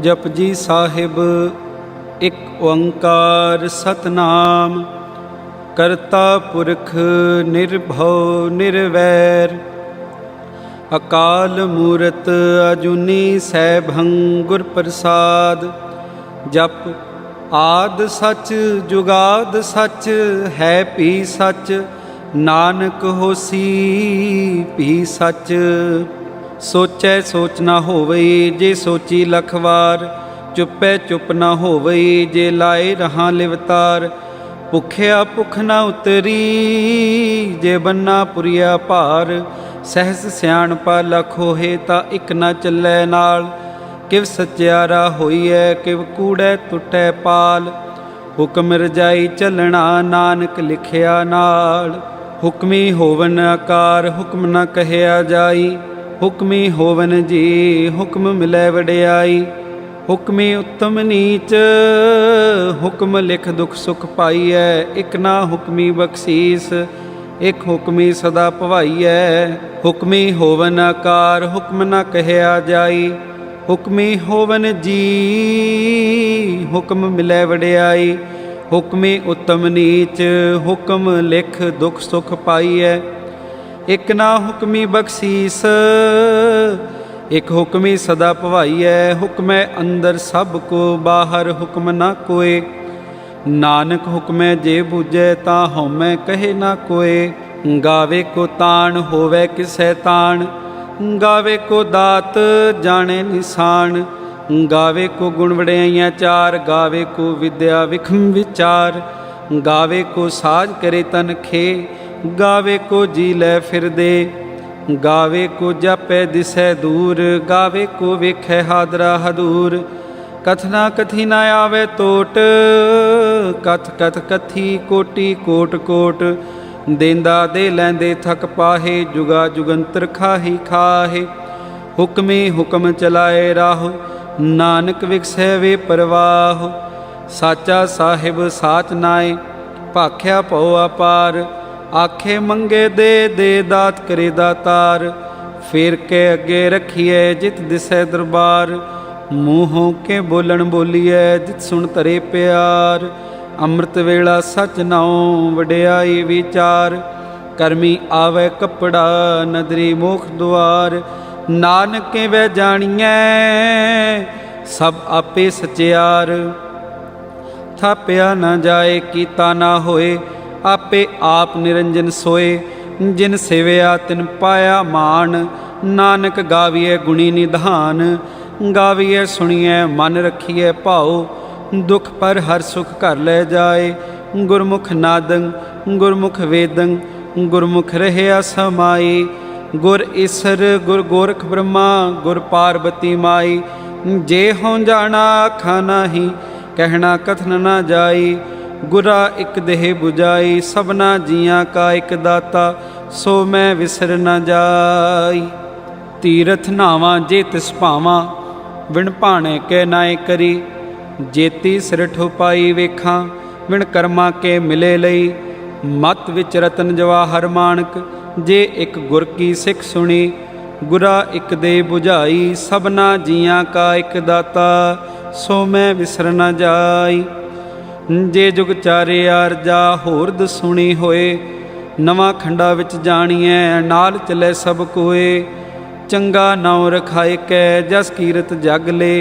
जपजी साहिब एक ओंकार सतनाम। करता पुरख निर्भव निर्वैर। अकाल मूरत अजूनी सैभं गुर प्रसाद। जप आद सच जुगाद सच है पी सच। नानक होसी भी सच। सोचै सोच ना होवई जे सोची लख वार। चुपै चुप ना होवई जे लाए रहां लिवतार। भुखिया भुख ना उतरी जे बन्ना पुरिया भार। सहस सियाणपा लख होए ता इक ना चलै नाल। किव सचियारा होईऐ किव कूड़ै टुटै पाल। हुक्म रजाई चलना नानक लिखिया नाल। हुक्मी होवन आकार हुक्म न कहिया जाई। हुक्मी होवन जी हुक्म मिलै वडियाई। हुक्मी उत्तम नीच हुक्म लिख दुख सुख पाईऐ। इक ना हुक्मी बख्शीस एक हुक्मी सदा भवाईऐ। हुक्मी होवन आकार हुक्म न कहिया जाई। हुक्मी होवन जी हुक्म मिलै वडियाई। हुक्मी उत्तम नीच हुक्म लिख दुख सुख पाईऐ। एक ना हुक्मी बख्शीस एक हुक्मी सदा भवाईऐ। हुक्मै अंदर सब को बाहर हुक्म ना कोय। नानक हुक्मै जे बूझै ता हउमै कहे ना कोय। गावे को ताण होवै किसै ताण। गावे को दात जाने निशान। गावे को गुण वड़ियाइयाँ चार। गावे को विद्या विखम विचार। गावे को साज करे तन खे। गावे को जी लै फिर दे। गावे को जापै दिसै दूर। गावे को वेखै हादरा हदूर। कथना कथी ना आवे टोट। कथ कथ कथी कोटि कोट कोट। देंदा दे लैंदे थक पाहे। जुगा जुगंतर खाही खाहे। हुक्मे हुक्म चलाए राह। नानक विकसै वे परवाह। साचा साहिब साच नाए भाख्या भਉ अपार। आखे मंगे दे दे दात करे दातार। फेर के अगे रखिए जित दिसै दरबार। मूहों के बोलन बोलिए जित सुन तरे प्यार। अमृत वेला सच नाओ वडियाई विचार। करमी आवे कपड़ा नदरी मोख द्वार। नानक के वह जानिए सब आपे सचियार। थापिया न जाए कीता ना होए। आपे आप निरंजन सोए। जिन सेविया तिन पाया मान। नानक गाविए गुणी निधान। गाविए सुनिए मन रखिए भाओ। दुख पर हर सुख घर लै जाए। गुरमुख नादं गुरमुख वेदं गुरमुख रहया समाई। गुर ईसर गुर गोरख ब्रह्मा गुर पार्वती माई। जे हों जाना आखा नाही कहना कथन ना जाई। गुरा एक देह बुझाई सबना जियां का एक दाता। सो मैं विसर न जाई। तीरथ नावां जे तिस भावां विण भाणे के नाए करी। जेती सिर ठोपाई वेखां विण कर्मा के मिले लई। मत विच रतन जवाहर माणक जे एक गुर की सिख सुनी। गुरा एक दे बुझाई सबना जियां का एक दाता। सो मैं विसर न जाई। जे जुग चारे आरजा होरद सुनी होए। नवां खंडा विच जाणीए नाल चले सब कोए। चंगा नाउं रखाए कै जस कीरत जग ले।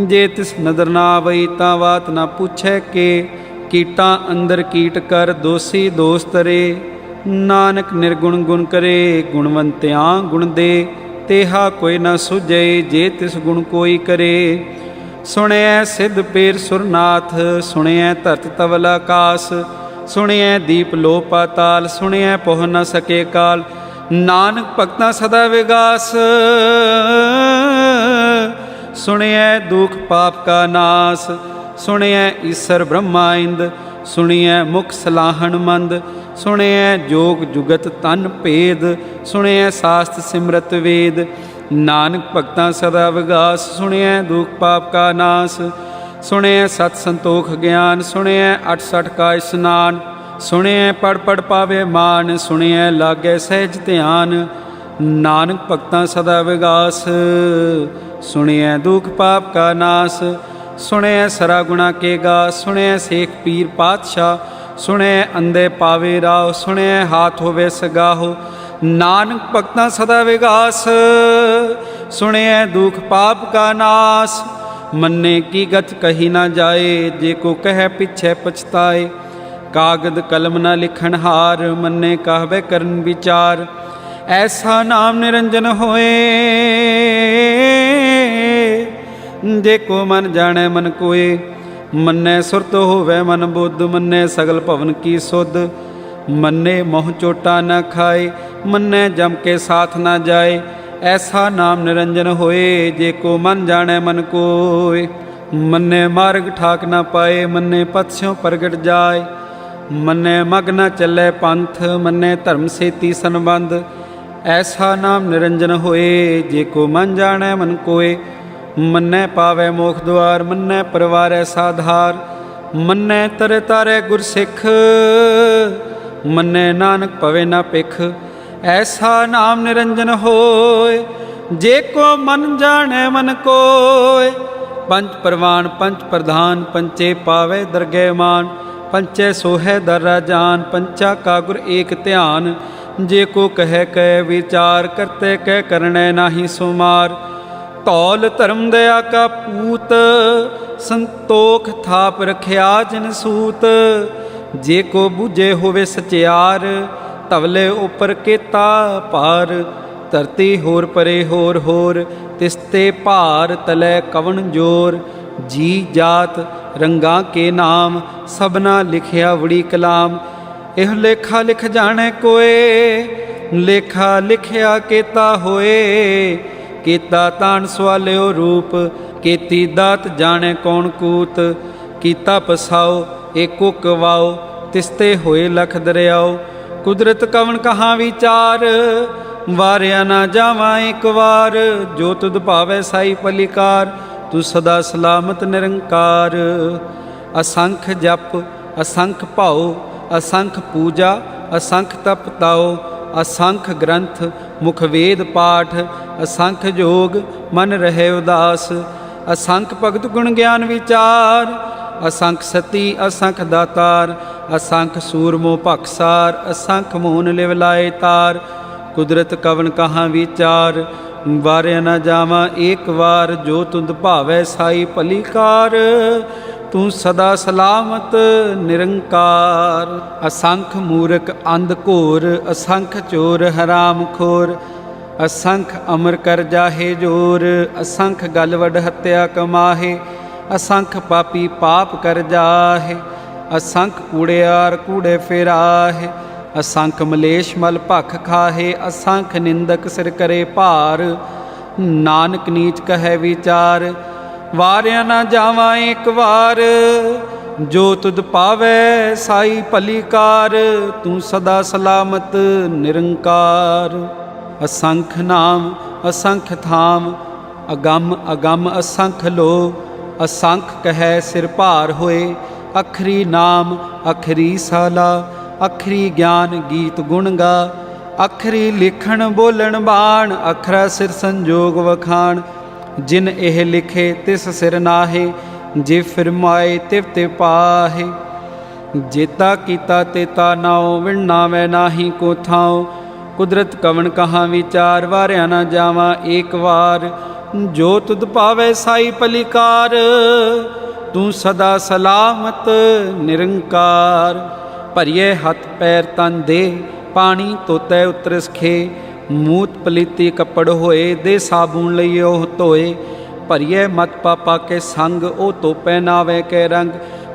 जे तिस नदर ना आवई तां बात ना पूछै के। कीटां अंदर कीट कर दोषी दोष तरे। नानक निर्गुण गुण करे गुणवंत्यां गुण दे। तेहा कोई न सुझे जे तिस गुण कोई करे। सुनिए सिद्ध पेर सुरनाथ सुनिए धरत तवल आकाश। सुनिए दीप लो पाताल सुनिए पोह न सके काल। नानक भगतां सदा विगास सुनिए दुख पाप का नाश। सुनिए ईसर ब्रह्मा इंद सुनिए मुख सलाहन मंद। सुनिए जोग जुगत तन भेद। सुनिए शास्त्र सिमरत वेद। नानक भगतां सदा विगास सुनिए दुख पाप का नाश। सुनिए सत संतोख ज्ञान सुनिए अठ सठ का स्नान। सुनिए पढ़ पढ़ पावे मान सुनिए लागे सहज ध्यान। नानक भगतां सदा विगास सुनिए दुख पाप का नाश। सुनिए सरा गुणा के गा। सुनिए शेख पीर पातशाह। सुनिए अंधे पावे राव। सुनिए हाथ होवे सगाहो। नानक भगतां सदा विगास। सुनिए दुख पाप का नाश। मन्ने की गत कही ना जाए, जे को कह पिछे पछताए। कागद कलम न लिखन हार, मन्ने कहवे करन विचार। ऐसा नाम निरंजन होए, जे को मन जाने मन कोय। मन्ने सुरत होवे मन बुद्ध, मन्ने सगल भवन की सुध। मन्ने मोह चोटा न खाए, मन्ने जम के साथ न जाए। ऐसा नाम निरंजन होए, जे को मन जाने मन कोय। मन्ने मार्ग ठाक न पाए, मन्ने पथस्यों प्रगट जाए। मन्ने मग न चले पंथ, मन्ने धर्म सेती संबंध। ऐसा नाम निरंजन होए, जे को मन जाने मन कोय। मन्ने पावे मोख द्वार, मन्ने परवारे साधार। मन्ने तरे तारे गुरसिख, मन्ने नानक पवे न पिख। ऐसा नाम निरंजन होए, जे को मन जाने मन कोय। पंच परवान पंच प्रधान, पंचे पावे दरगे मान। पंचे सोहे दर्रा जान, पंचा का गुर एक ध्यान। जे को कह कह विचार, करते कह करने नाही सुमार। तौल धर्म दया का पूत, संतोख थाप रखिया जिन सूत। जे को बूझे होवे सचियार, तवले उपर केता पार। धरती होर परे होर होर, तिसते भार तले कवन जोर। जी जात रंगा के नाम, सबना लिखिया बड़ी कलाम। एह लेखा लिख जाने कोय, लेखा लिखिया केता होए। केता तान सवालियो रूप, केती दात जाने कौन कूत। कीता पसाओ एको कवाओ, तिसते होए लख दरियाओ। कुदरत कवन कहाँ विचार, वारिया ना जावा एक बार। जो तुद पावे साई पलिकार, तू सदा सलामत निरंकार। असंख जप असंख भाओ, असंख पूजा असंख तप ताओ। असंख ग्रंथ मुख वेद पाठ, असंख जोग मन रहे उदास। असंख भगत गुण ज्ञान विचार, असंख सती असंख दातार। असंख सूरमो भखसार, असंख मोहन लिव लाए तार। कुदरत कवन कहाँ विचार, वारे न जावा एक बार। जो तुद भावै साई भलीकार, तू सदा सलामत निरंकार। असंख मूर्ख अंध घोर, असंख चोर हराम खोर। असंख अमर कर जाहे जोर, असंख गल वड हत्या कमाहे। असंख पापी पाप कर जाहे, असंख कूड़ेयार कूड़े फिराहे। असंख मलेश मल भख खाहे, असंख निंदक सिर करे भार। नानक नीच कहे विचार, वारिया ना जावा एक बार। जो तुद पावे साई भलीकार, तू सदा सलामत निरंकार। असंख नाम असंख धाम, अगम अगम असंख लो। असंख कहे सिर भार होए, अखरी नाम अखरी साला। अखरी ज्ञान गीत गुण गा, अखरी लिखण बोलन बाण। अखरा सिर संजोग वखाण, जिन एह लिखे तिस सिर नाहे। जे फिरमाए तिव ते पाहे। जेता कीता तेता नाओ, विण नावै नाही को थाओ। कुदरत कवन कहाँ विचार, वारिया ना जावा एक बार। जो तुद पावे साई भलीकार, तू सदा सलामत निरंकार। भरिए हथ पैर तन दे, पानी तोतै उतरस खे। मूत पलीती कपड़ होए, दे साबुन लइयो धोए। भरिए मत पापा के संग, ओ तो पहनावे के रंग।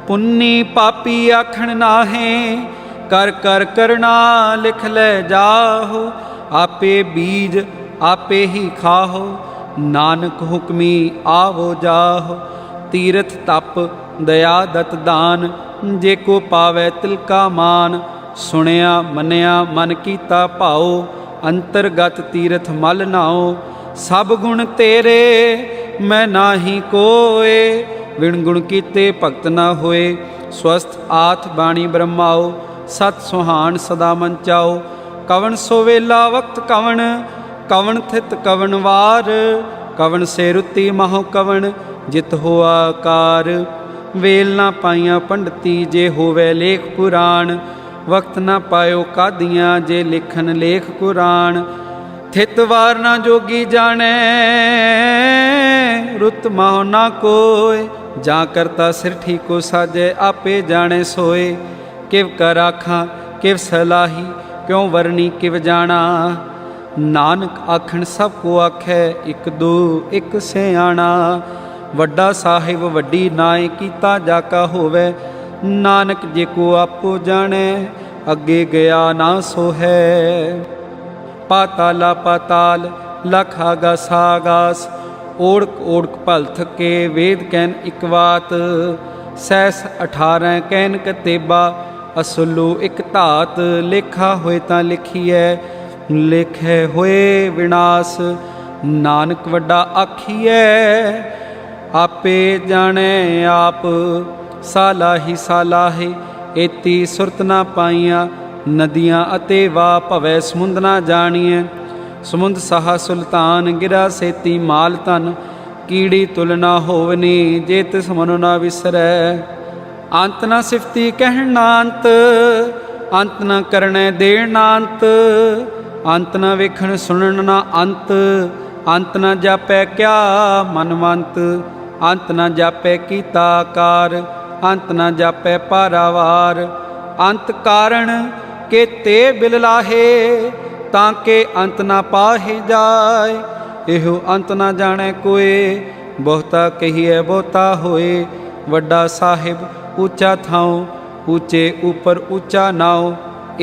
पुन्नी पापी आखण नाहे, कर कर करना लिख ले जाहो। आपे बीज आपे ही खाहो, नानक हुक्मी आवो जाहो। तीरथ तप दया दत दान, जे को पावै तिलका मान। सुनिया मनिया मन कीता भाओ, अंतरगत तीरथ मल नाओ। सब गुण तेरे मैं नाही कोय, विण गुण कीते भगत न होए। स्वस्थ आथ बाणी ब्रह्माओ, सत सुहान सदा मन चाओ। कवन सो वेला वक्त कवन, कवन थित कवन वार। कवन से रुति महो कवन जित होआ कार। वेल ना पाइया पंडती जे होवे लेख पुराण। वक्त ना पायो कादियाँ जे लिखन लेख कुरान। थित वार ना जोगी जाने रुत माहो ना कोय। जा करता सिर ठीको साजे आपे जाने सोए। किव कर आखां किव सलाही क्यों वरनी किव जाना। नानक आखण सब को आखै इक दो इक सियाणा। वड्डा साहिब वड्डी नाए कीता जाका होवे। नानक जे को आपो जाने अगे गया ना सो है। पाताला पाताल लख आगास आगास। ओढ़क ओढ़क भल थके वेद कैन इकवात। सैस 18 कैन कतेबा असुलू एक धात। लेखा होए तां लिखीए लेखे होए विनाश। नानक वड्डा आखीए आपे जाने आप। सालाही सालाहे एती सुरत ना पाइया। नदियाँ अते वाह भवै समुंद ना जानिए। समुंद सहा सुल्तान गिरा सेती माल धन। कीड़ी तुलना होवनी जे तिस मनो ना विसरै। अंत ना सिफती कहना अंत। अंत न करने देना अंत। अंत न वेखण सुनन ना अंत। अंत न जापै क्या मनवंत। अंत न जापै कीता कार। अंत न जापै पारावार। अंत कारण के ते बिल लाहे ताके अंत न पाहे जाए। एहो अंत न जाने कोय बहुता कहिए बहुता होए। वड्डा साहिब ऊँचा थाओ ऊँचे ऊपर ऊँचा नाओ।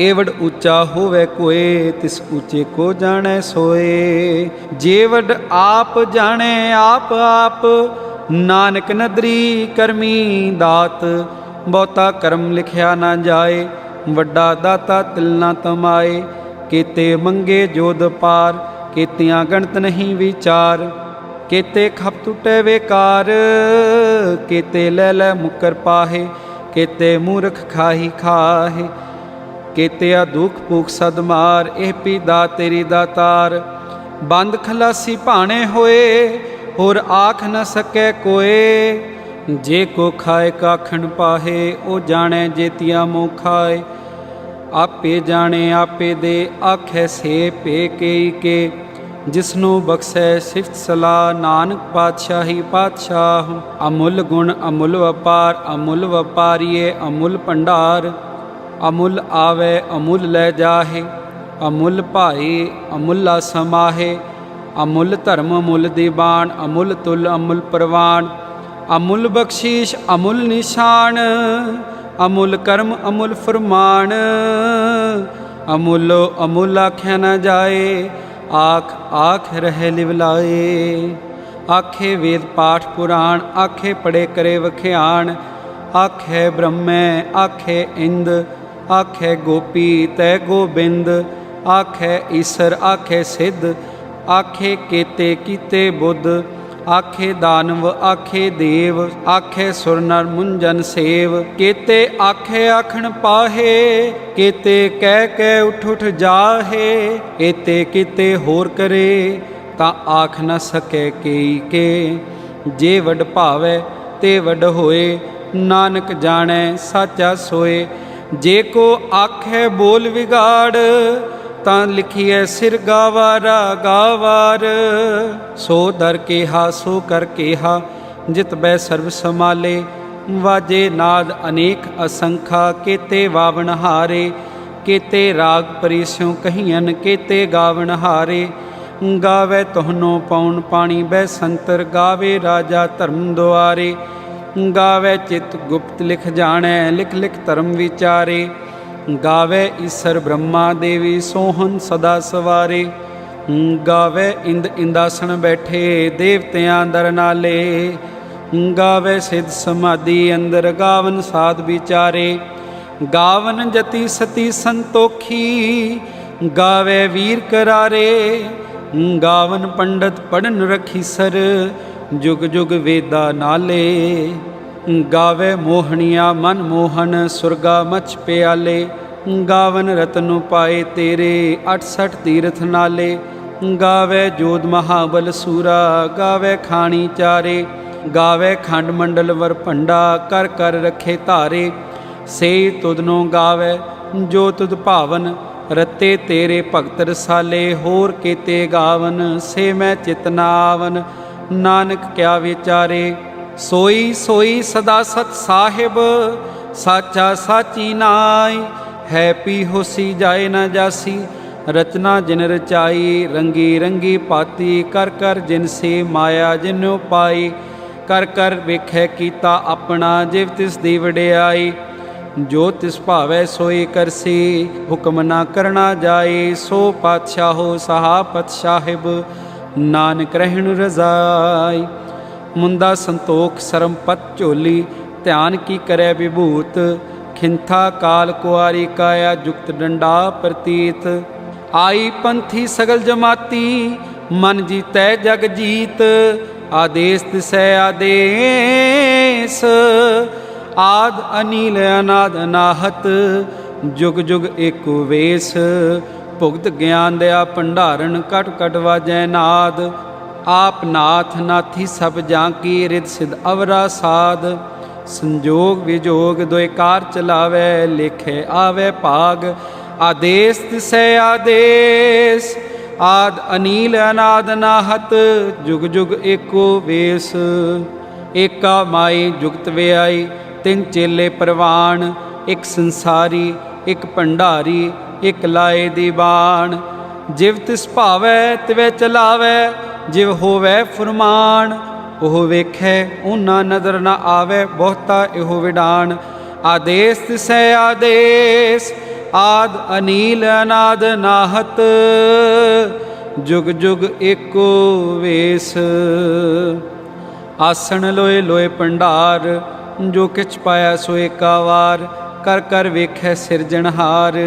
एवड ऊँचा होवे कोय तिस ऊँचे को जाने सोए। जेवड आप जाने आप आप नानक नदरी करमी दात। बहुता कर्म लिखिया ना जाए वड्डा दाता तिल ना तमाए। केते मंगे जोध पार केतियां गणत नहीं विचार। केते खप टुटे बेकार केते ले ले मुकर पाहे। केते मूर्ख खाही खाहे। केतिया दुख भूख सदमार एह पीदा तेरी दातार। बंद खलासी भाने होए होर आख न सकै कोय। जे को खाए काखण पाहे ओ जाने जेतिया मोह खाए। आपे जाने आपे दे आखे से पे केई के। जिसनों बख्शै सिफत सलाह नानक पातशाही पातशाह। अमुल गुण अमुल वपार अमुल वपारीए अमुल भंडार। अमुल आवे अमुल लै जाहे। अमुल भाई अमुला समाहे। अमुल धर्म अमुल दीवान अमुल तुल अमुल प्रवान। अमुल बख्शीश अमुल निशान। अमुल कर्म अमुल फरमान। अमुलो अमुल आख्या न जाए। आख आख रहे लिवलाए। आखे वेद पाठ पुराण आखे पढ़े करे वख्याण। आखे ब्रह्मै आखे इंद आखे गोपी तै गोबिंद। आखे ईसर आखे सिद्ध आखे केते कीते बुद्ध। आखे दानव आखे देव आखे सुर नर मुंजन सेव। केते आखे आखण पाहे केते कह कह उठ उठ जाहे। एते किते होर करे ता आख न सके केई के। जे वड भावे ते वड होए नानक जाने साचा सोए। जे को आखे बोल विगाड़ तां लिखिए सिर गावारा गावार। सो दर केहा सो कर केहा जित बै सर्व समाले। वाजे नाद अनेक असंखा केते वावन हारे। केते राग परिस्यों कहियन केते गावन हारे। गावे तोहनो पौन पानी बै संतर। गावे राजा धर्म द्वारे। गावे चित गुप्त लिख जाने लिख लिख धर्म विचारे। गावे ईसर ब्रह्मा देवी सोहन सदा सवारे। गावे इंद इंदासन बैठे देवतियां दर नाले। गावे सिद्ध समाधि अंदर गावन साध विचारे। गावन जति सती संतोखी गावे वीर करारे। गावन पंडित पढ़न रखी सर जुग जुग वेदा नाले। गावे मोहनिया मन मोहन सुरगा मच प्याले। गावन रतन पाए तेरे 68 तीरथ नाले। गावे जोध महाबल सूरा, गावे खाणी चारे, गावे खंड मंडल वर भंडा, कर कर रखे धारे। से तुदनो गावे जो तुद भावन, रते तेरे भगत रसाले, होर केते गावन। से मैं चित न आवन, नानक क्या विचारे। सोई सोई सदा सत साहिब, साचा साची नाई। है पी होसी जाए न जासी, रचना जिन रचाई। रंगी रंगी पाती, कर कर जिन से माया जिन्नो पाई। कर कर वेखै कीता अपना, जिव तिस दी वडियाई। जो तिस भावै सोई करसी, हुक्म ना करना जाए। सो पातशाहो सहापत साहिब, नानक रहन रजाई। मुंदा संतोख सरमपत झोली, ध्यान की करे विभूत। खिंथा काल कुआरी काया, जुक्त डंडा प्रतीत। आई पंथी सगल जमाती, मन जीतै जग जीत। आदेश तिसै आदेश, आद अनील अनाद अनाहत। जुग जुग एको वेश, भुगत ज्ञान दया भंडारण। कट कट वाजै नाद, आप नाथ नाथी सब जाकी। रिद सिद्ध अवरा साध, संजोग विजोग दोय कार चलावै। लेखे आवे भाग, आदेश तिसै आदेश। आद अनील अनाद नाहत, जुग जुग एको वेश। एका माई जुगत व्याई, तिन चेले परवान। एक संसारी एक भंडारी, एक लाए दीवान। जिव तिस भावै तिवै चलावै, जिव होवै फुरमान। ओह वेखै ऊना नज़र न आवे, बहुता इहो विडान। आदेश तिसै आदेश, आद अनील अनाद नाहत। जुग जुग एको वेश। आसन लोए लोए भंडार, जो किछ पाया सो एका वार। कर कर वेखै सिरजनहार,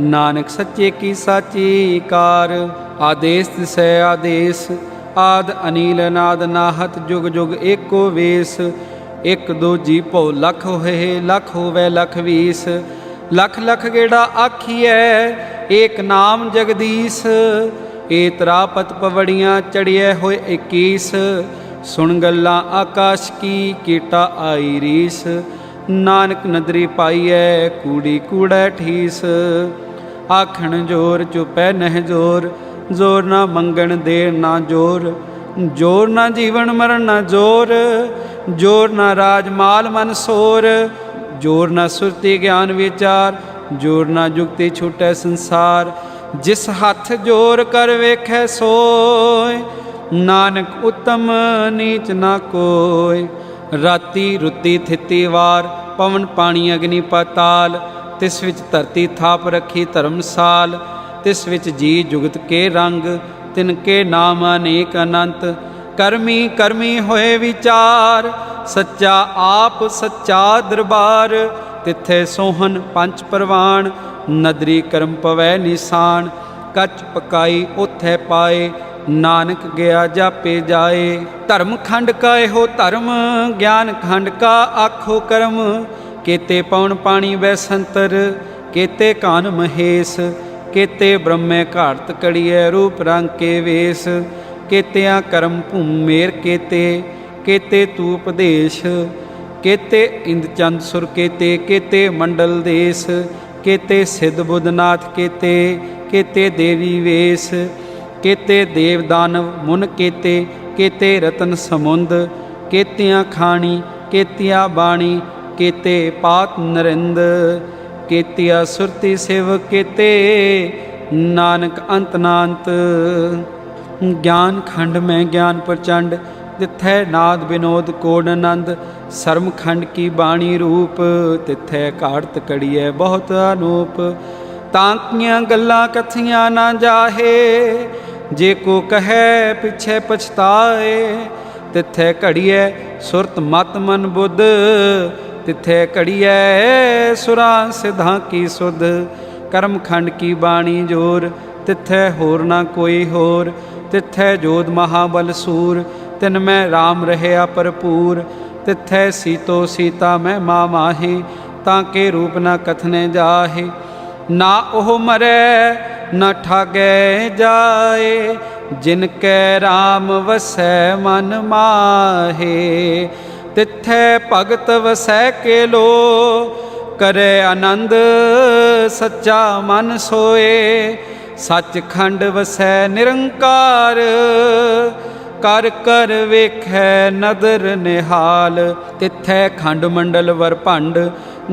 नानक सच्चे की साची कार। आदेश तिसै आदेश, आद अनील अनाद नाहत। जुग जुग एको वेश। एक दो जी भौ लख होए, लख होवै लख बीस। लख लख गेड़ा आखिए, एक नाम जगदीश। एतरा पत पवड़ियाँ चढ़िए होए 21। सुन गल्लां आकाश की, कीटा आई रीस। नानक नदरी पाईए, कूड़ी कूड़ै ठीस। आखण जोर चुपै नह जोर, जोर ना मंगण देर ना जोर। जोर ना जीवन मरण ना जोर, जोर ना राज माल मन सोर। जोर ना सुरती ज्ञान विचार, जोर ना जुगती छूटै संसार। जिस हथ जोर कर वेखै सोय, नानक उत्तम नीच ना कोय। राती रुती थिती वार, पवन पानी अग्नि पाताल। तिस विच धरती थाप रखी धर्मसाल। तिस विच जी जुगत के रंग, तिनके नाम अनेक अनंत। करमी करमी होए विचार, सच्चा आप सच्चा दरबार। तिथे सोहन पंच परवान, नदरी करम पवै निशान। कच पकाई ओथै पाए, नानक गया जापे जाए। धर्म खंड का एहो धर्म, ज्ञान खंड का आखो कर्म। केते पवन पानी बैसंतर, केते कान महेश। केते ब्रह्मे घाड़त कड़िए, रूप रंग के वेश। केतिया कर्म भूम मेर केते, केते तू उपदेश। केते इंद चंद सुर केते, केते मंडल देश। केते सिद्ध बुद्धनाथ केते, केते देवी वेश। केते देव दानव मुन केते, केते रतन समुंद। केतिया खाणी केतिया बाणी, केते पात नरिंद। केतिया सुरती सेव केते, नानक अंत नांत। ज्ञान खंड में ज्ञान प्रचंड, तिथै नाद विनोद कोड आनंद। सरम खंड की बाणी रूप, तिथै घाड़त कड़िए बहुत अनूप। तांकियां गल्लां कथियां ना जाहे, जे को कहे पिछे पछताए। तिथै घड़िए सुरत मत मन बुद्ध, तिथे घड़िए सुरां सिद्धां की सुध। कर्म खंड की बाणी जोर, तिथै होर ना कोई होर। तिथै जोध महाबल सूर, तिन में राम रहया भरपूर। तिथै सीतो सीता मैं माँ माही, ताके रूप ना कथने जाहे। ना ओह मरै न ठागै जाए, जिनकै राम वसै मन माहे। तिथै भगत वसै के लो, करे आनंद सच्चा मन सोए। सचखंड वसै निरंकार, कर कर वेखै नदर निहाल। तिथै खंड मंडल वर भंड,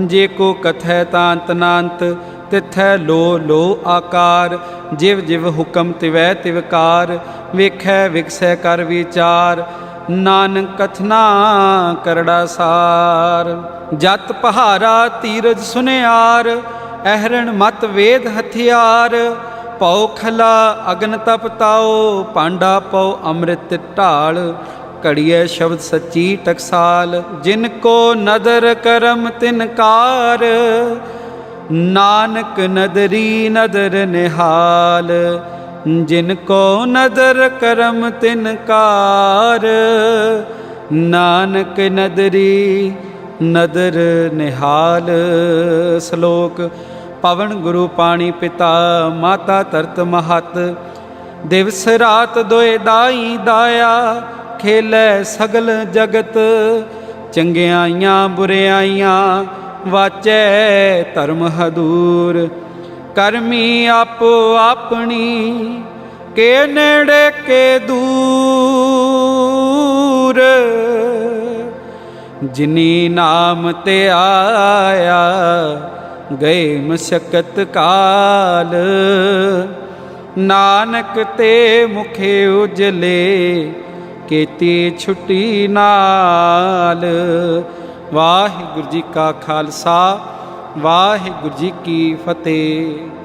जे को कथै तांत नांत। तिथै लो लो आकार, जिव जिव हुकम तिवै तिवकार। वेखै विकसै कर विचार, नानक कथना करड़ा सार। जत पहारा तीरज सुनियार, अहरण मत वेद हथियार। पौ खला अगन तप ताओ, पांडा पौ अमृत ढाल। घड़िए शब्द सच्ची टकसाल, जिनको नदर करम तिनकार। नानक नदरी नदर निहाल, जिनको नदर करम तिनकार। नानक नदरी नदर निहाल। श्लोक। पवन गुरु पाणी पिता, माता तरत महत। दिवस रात दोए दाई दाया, खेलै सगल जगत। चंगियाइयां बुरियाइयां, वाचै धर्म हदूर। करमी आपो अपनी, के नेड़े के दूर। जिनी नाम ते आया, गए मशक्कत काल। नानक ते मुखे उजले, केती छुट्टी नाल। वाहिगुरू जी का खालसा, वाहिगुरू जी की फतेह।